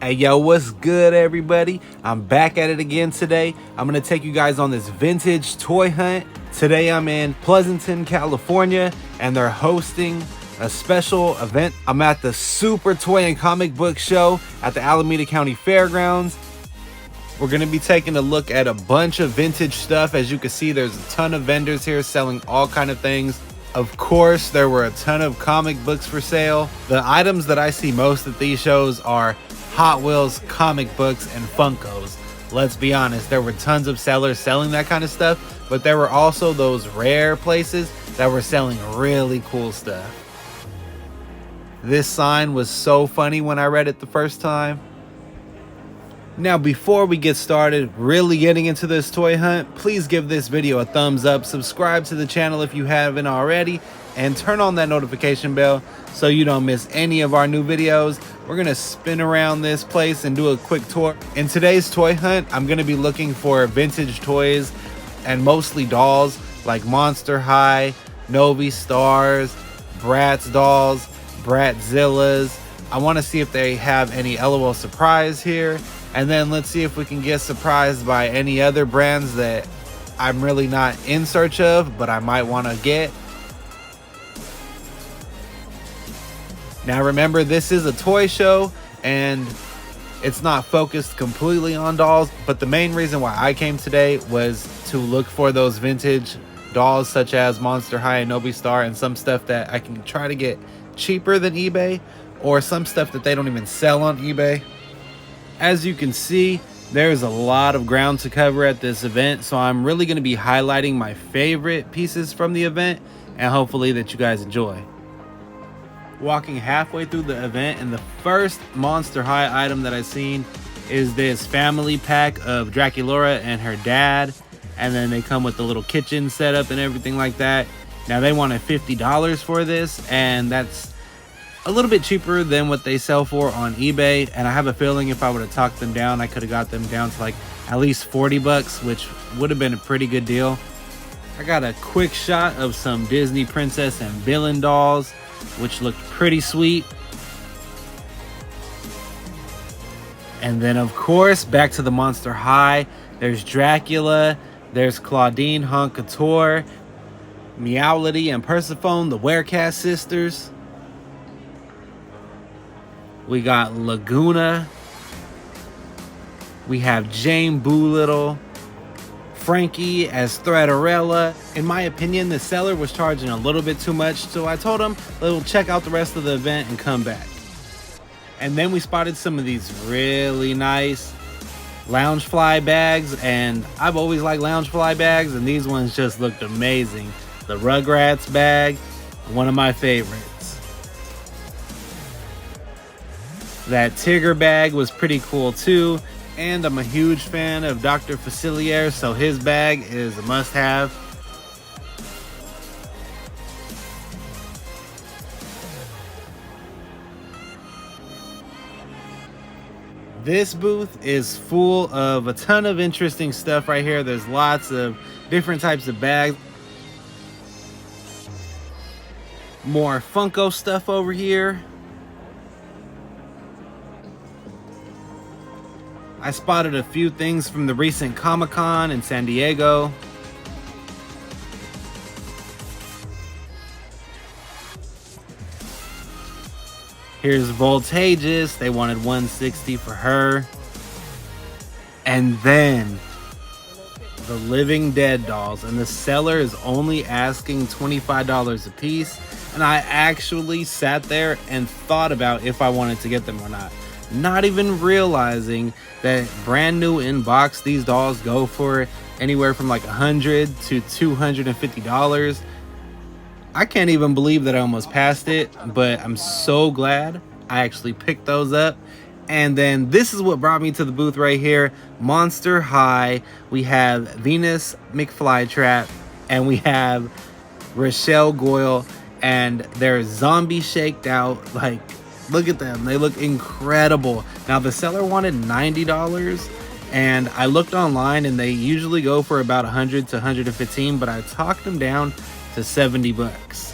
Hey yo, what's good everybody? I'm back at it again today. I'm gonna take you guys on this vintage toy hunt. Today I'm in Pleasanton, California, and they're hosting a special event. I'm at the Super Toy and Comic Book Show at the Alameda County Fairgrounds. We're gonna be taking a look at a bunch of vintage stuff. As you can see, there's a ton of vendors here selling all kind of things. Of course, there were a ton of comic books for sale. The items that I see most at these shows are Hot Wheels, comic books, and Funkos. Let's be honest, there were tons of sellers selling that kind of stuff, but there were also those rare places that were selling really cool stuff. This sign was so funny when I read it the first time. Now, before we get started really getting into this toy hunt, please give this video a thumbs up, subscribe to the channel if you haven't already, and turn on that notification bell so you don't miss any of our new videos. We're gonna spin around this place and do a quick tour. In today's toy hunt, I'm gonna be looking for vintage toys and mostly dolls like Monster High, Novi Stars, Bratz dolls, Bratzillas. I wanna see if they have any LOL Surprise here. And then let's see if we can get surprised by any other brands that I'm really not in search of, but I might want to get. Now remember, this is a toy show and it's not focused completely on dolls, but the main reason why I came today was to look for those vintage dolls such as Monster High and Novi Star, and some stuff that I can try to get cheaper than eBay, or some stuff that they don't even sell on eBay. As you can see, there's a lot of ground to cover at this event, so I'm really going to be highlighting my favorite pieces from the event, and hopefully that you guys enjoy. Walking halfway through the event, and the first Monster High item that I've seen is this family pack of Draculaura and her dad, and then they come with the little kitchen setup and everything like that. Now they wanted $50 for this, and that's a little bit cheaper than what they sell for on eBay, and I have a feeling if I would have talked them down, I could have got them down to like at least 40 bucks, which would have been a pretty good deal. I got a quick shot of some Disney Princess and Villain dolls, which looked pretty sweet. And then of course, back to the Monster High. There's Dracula, there's Claudine Honkator, Meowlity and Persephone, the Werecast sisters. We got Laguna. We have Jane Boolittle. Frankie as Threadarella. In my opinion, the seller was charging a little bit too much, so I told him we'll check out the rest of the event and come back. And then we spotted some of these really nice Loungefly bags, and I've always liked Loungefly bags, and these ones just looked amazing. The Rugrats bag, one of my favorites. That Tigger bag was pretty cool too, and I'm a huge fan of Dr. Facilier, so his bag is a must-have. This booth is full of a ton of interesting stuff right here. There's lots of different types of bags. More Funko stuff over here. I spotted a few things from the recent Comic-Con in San Diego. Here's Voltageous. They wanted $160 for her. And then the Living Dead dolls, and the seller is only asking $25 a piece. And I actually sat there and thought about if I wanted to get them or not even realizing that brand new in box, these dolls go for anywhere from like $100 to $250. I can't even believe that I almost passed it, but I'm so glad I actually picked those up. And then this is what brought me to the booth right here. Monster High. We have Venus McFlytrap, and we have Rochelle Goyle, and they're zombie shaked out. Like, look at them, they look incredible. Now the seller wanted $90, and I looked online and they usually go for about $100 to $115, but I talked them down to 70 bucks.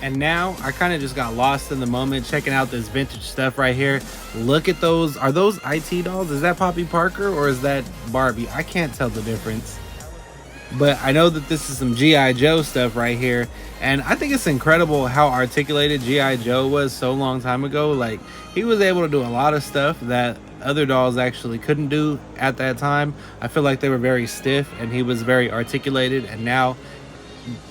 And now I kind of just got lost in the moment checking out this vintage stuff right here. Look at those. Are those IT dolls? Is that Poppy Parker or is that Barbie? I can't tell the difference. But I know that this is some G.I. Joe stuff right here. And I think it's incredible how articulated G.I. Joe was so long time ago. Like, he was able to do a lot of stuff that other dolls actually couldn't do at that time. I feel like they were very stiff and he was very articulated. And now,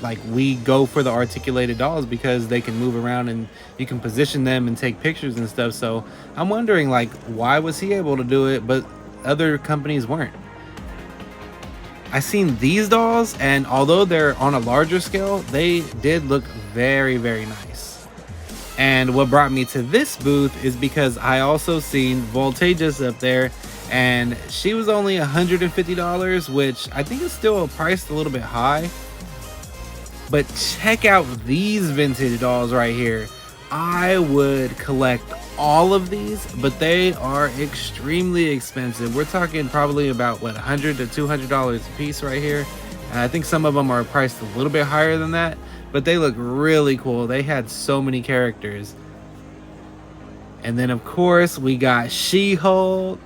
like, we go for the articulated dolls because they can move around and you can position them and take pictures and stuff. So I'm wondering, like, why was he able to do it but other companies weren't? I seen these dolls, and although they're on a larger scale, they did look very, very nice. And what brought me to this booth is because I also seen Voltageous up there, and she was only $150, which I think is still priced a little bit high. But check out these vintage dolls right here. I would collect all of these, but they are extremely expensive. We're talking probably about what, $100 to $200 a piece right here. And I think some of them are priced a little bit higher than that, but they look really cool. They had so many characters. And then of course we got She-Hulk,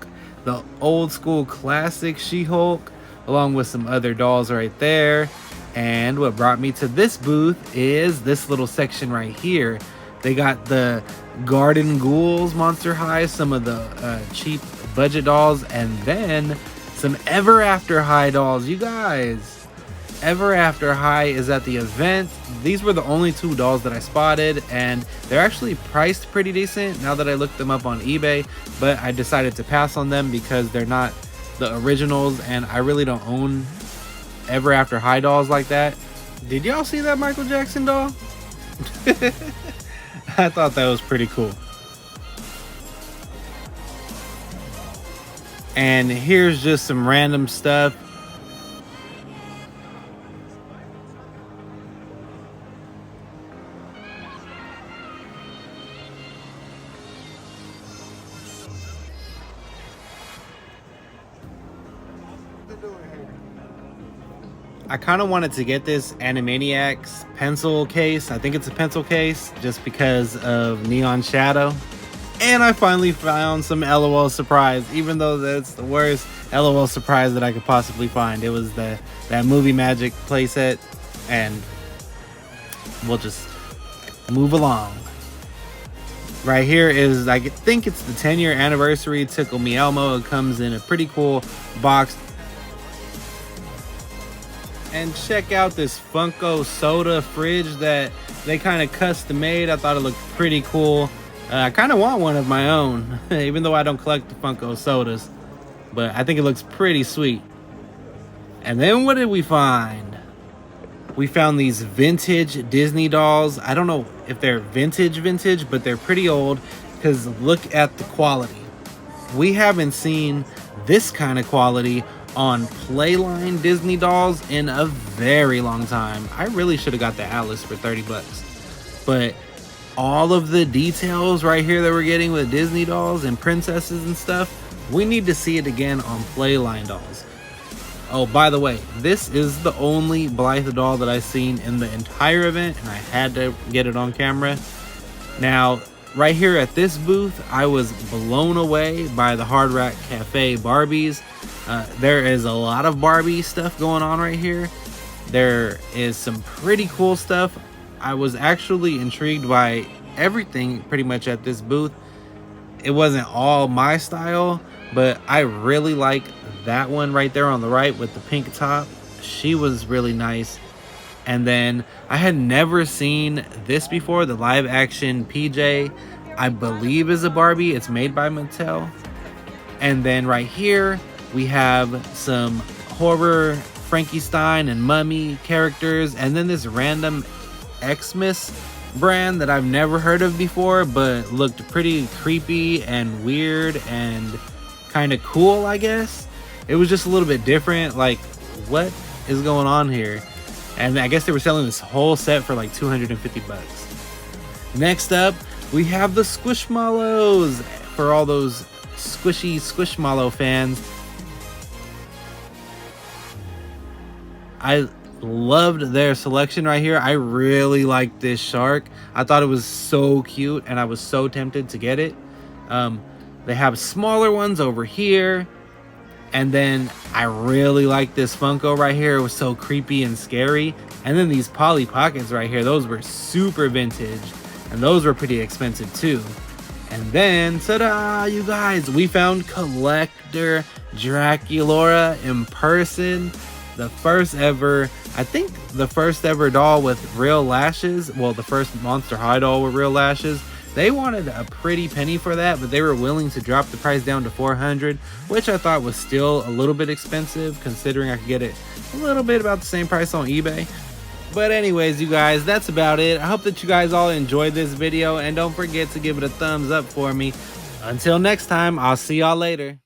the old school classic She-Hulk, along with some other dolls right there. And what brought me to this booth is this little section right here. They got the Garden Ghouls Monster High, some of the cheap budget dolls, and then some Ever After High dolls. You guys, Ever After High is at the event. These were the only two dolls that I spotted, and they're actually priced pretty decent now that I looked them up on eBay, but I decided to pass on them because they're not the originals, and I really don't own Ever After High dolls like that. Did y'all see that Michael Jackson doll? I thought that was pretty cool. And here's just some random stuff. I kind of wanted to get this Animaniacs pencil case. I think it's a pencil case just because of Neon Shadow. And I finally found some LOL Surprise, even though that's the worst LOL Surprise that I could possibly find. It was that Movie Magic playset, and we'll just move along. Right here is, I think it's the 10-year anniversary Tickle Me Elmo. It comes in a pretty cool box. And check out this Funko soda fridge that they kind of custom made. I thought it looked pretty cool. I kind of want one of my own, even though I don't collect the Funko sodas. But I think it looks pretty sweet. And then what did we find? We found these vintage Disney dolls. I don't know if they're vintage, but they're pretty old because look at the quality. We haven't seen this kind of quality on Playline Disney dolls in a very long time. I really should have got the Atlas for 30 bucks. But all of the details right here that we're getting with Disney dolls and princesses and stuff, we need to see it again on Playline dolls. Oh, by the way, this is the only Blythe doll that I've seen in the entire event, and I had to get it on camera. Now, right here at this booth, I was blown away by the Hard Rock Cafe Barbies. There is a lot of Barbie stuff going on right here. There is some pretty cool stuff. I was actually intrigued by everything pretty much at this booth. It wasn't all my style, but I really like that one right there on the right with the pink top. She was really nice. And then I had never seen this before. The live action PJ, I believe, is a Barbie. It's made by Mattel. And then right here we have some horror Frankenstein and Mummy characters, and then this random Xmas brand that I've never heard of before, but looked pretty creepy and weird and kind of cool, I guess. It was just a little bit different. Like, what is going on here? And I guess they were selling this whole set for like 250 bucks. Next up, we have the Squishmallows for all those squishy Squishmallow fans. I Loved their selection right here. I really like this shark. I thought it was so cute and I was so tempted to get it. They have smaller ones over here. And then I really like this Funko right here. It was so creepy and scary. And then these Polly Pockets right here, those were super vintage. And those were pretty expensive too. And then, ta-da, you guys, we found Collector Draculaura in person. The first ever, I think the first ever doll with real lashes. Well, the first Monster High doll with real lashes. They wanted a pretty penny for that, but they were willing to drop the price down to $400, which I thought was still a little bit expensive considering I could get it a little bit about the same price on eBay. But anyways, you guys, that's about it. I hope that you guys all enjoyed this video, and don't forget to give it a thumbs up for me. Until next time, I'll see y'all later.